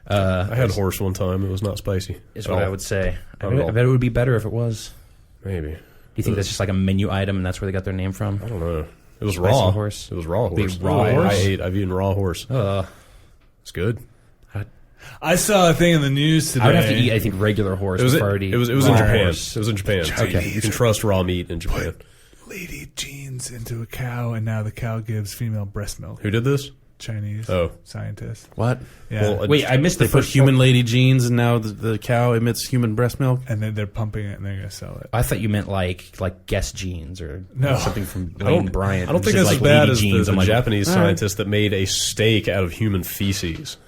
I had horse one time. It was not spicy. Is what I would say. I bet it would be better if it was. Maybe. Do you think that's just like a menu item and that's where they got their name from? I don't know. It was Spicy raw horse. It was raw horse. Big raw horse? I've eaten raw horse. It's good. I saw a thing in the news today. I would have to eat, I think, regular horse. It was before in I'd eat Japan. horse. It was in Japan. Okay. You can trust raw meat in Japan. Lady genes into a cow, and now the cow gives female breast milk. Who did this? Chinese scientist. What? Yeah. Well, Wait, I missed the They put first human lady genes, and now the cow emits human breast milk? And then they're pumping it, and they're going to sell it. I thought you meant like Guess Jeans or No. something from Lane Bryant. I don't think Just that's like as bad Lady as Jeans. the I'm like, Japanese all right. scientist that made a steak out of human feces.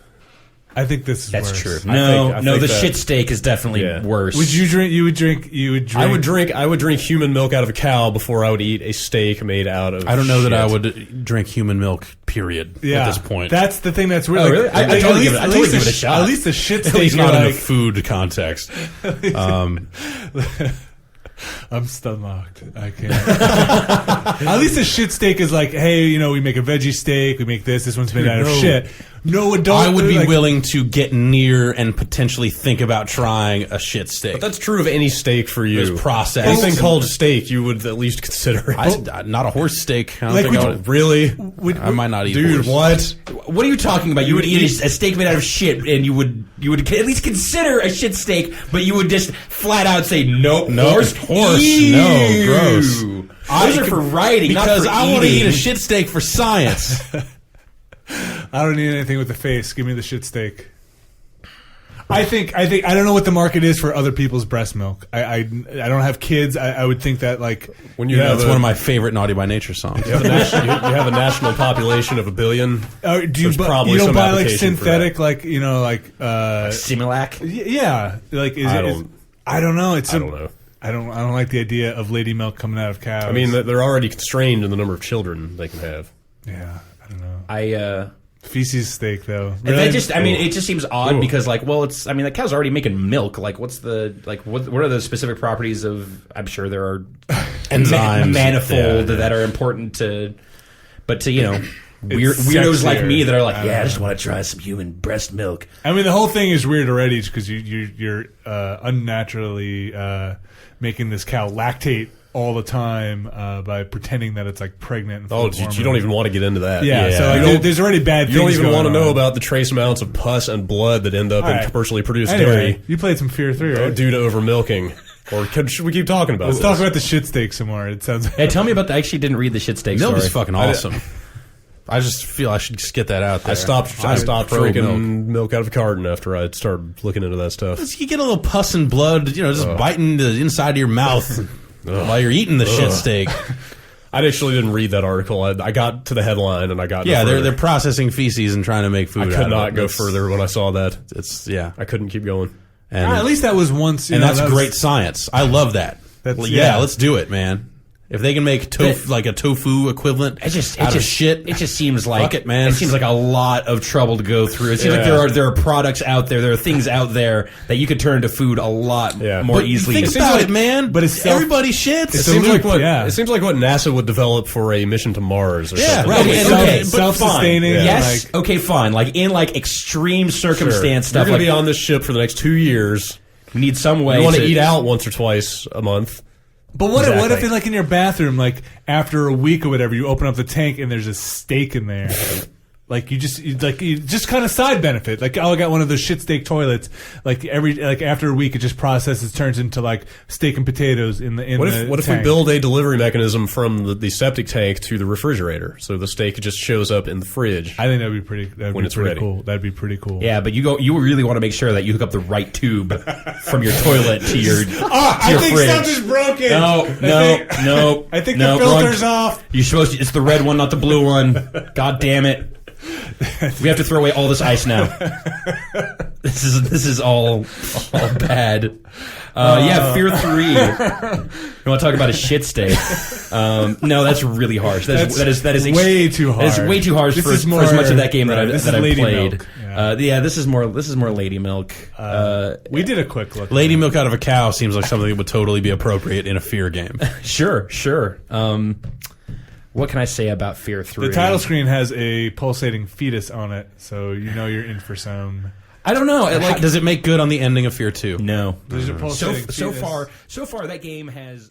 I think this is That's worse. true. I think The that- shit steak is definitely worse. Would you drink? You would drink. I would drink human milk out of a cow before I would eat a steak made out of I don't know that I shit. would drink human milk, period, Yeah. at this point. That's the thing that's really. Oh, really? I totally give it a shot. At least the shit At steak. least You're not in a like, food context. I'm stun locked. I can't. At least a shit steak is like, hey, we make a veggie steak. We make this. This one's made out of shit. No adult. I would be willing to get near and potentially think about trying a shit steak. But that's true of any steak for you. There's process. Anything called steak, you would at least consider it. Not a horse steak. I don't Like, think I would would. Really? I might not eat Dude, horse. what? What are you talking about? You would eat a steak made out of shit, and you would at least consider a shit steak, but you would just flat out say nope. Horse. Ew. No, gross. Those are for writing, Because not for I want to eat eating. a shit steak for science. I don't need anything with the face. Give me the shit steak. I think I don't know what the market is for other people's breast milk. I don't have kids. I would think that like When you have That's one of my favorite Naughty by Nature songs. you have a national population of 1 billion. do you There's probably you don't some buy like application for synthetic that. Similac. yeah like is I it, don't- I don't know. It's I don't know. I don't like the idea of lady milk coming out of cows. I mean, they're already constrained in the number of children they can have. yeah, I don't know. Feces steak though. It just seems odd because the cow's already making milk. Like, what are the specific properties of? I'm sure there are Enzymes. manifold Yeah. that are important to, but to weirdos sexier. like me that are like, I I don't just want to try some human breast milk. I mean, the whole thing is weird already because you're unnaturally making this cow lactate all the time by pretending that it's like pregnant. And full Oh, of you don't even want to get into that. Yeah, so You like, don't- there's already bad You things don't even going want to know on. about the trace amounts of pus and blood that end up All in right. commercially produced Anyway, dairy you played some Fear 3, right? due to over milking. Or should we keep talking about Let's this? talk about the shit steak some more. It sounds. Hey, tell me about that. I actually didn't read the shit steak Milk story. is fucking awesome. I just feel I should just get that out there. I stopped pro drinking milk out of a carton after I started looking into that stuff. You get a little pus and blood, just biting the inside of your mouth while you're eating the shit steak. I actually didn't read that article. I got to the headline and I got Yeah, no further. they're processing feces and trying to make food. I out could of not it. go It's- further when I saw that. It's I couldn't keep going. and at least that was once. and that's great science. I love that. That's- Yeah, yeah. let's do it, man. If they can make like a tofu equivalent out of shit, It just seems like fuck it, man. It seems like a lot of trouble to go through. It seems like there are products out there, there are things out there that you could turn to food a lot more But easily. Think It seems about like- it, man. but it's everybody shits. It seems like what NASA would develop for a mission to Mars or something. right. Okay, but self-sustaining. fine. Yeah. Yes. Like, Okay. Fine. Like in extreme circumstance You're stuff. going to Like be on this ship for the next 2 years. you need some way. You want to to eat out once or twice a month. but what Exactly. if like in your bathroom, like after a week or whatever, you open up the tank and there's a steak in there? Like you just kind of side benefit. Like, oh, I got one of those shit steak toilets. Like after a week, it just processes, turns into like steak and potatoes in the What if we tank. build a delivery mechanism from the septic tank to the refrigerator, so the steak just shows up in the fridge? I think that'd be pretty. That'd When be it's pretty ready. cool. That'd be pretty cool. Yeah, but you really want to make sure that you hook up the right tube from your toilet to your I your think fridge. something's broken. No. I think no, the filter's wrong. off. You're supposed to. It's the red one, not the blue one. God damn it! We have to throw away all this ice now. This is all bad. Yeah, Fear 3. You want to talk about a shit steak? No, that's really harsh. That is way too harsh. That is way too harsh This for is as much more- of that game right, this that is I Lady played. Milk. Yeah, this is more Lady Milk. We did a quick look. Lady milk out of a cow seems like something that would totally be appropriate in a fear game. Sure. What can I say about Fear 3? The title screen has a pulsating fetus on it, so you know you're in for some I don't know. Does it make good on the ending of Fear 2? No. There's a pulsating So fetus. far, that game has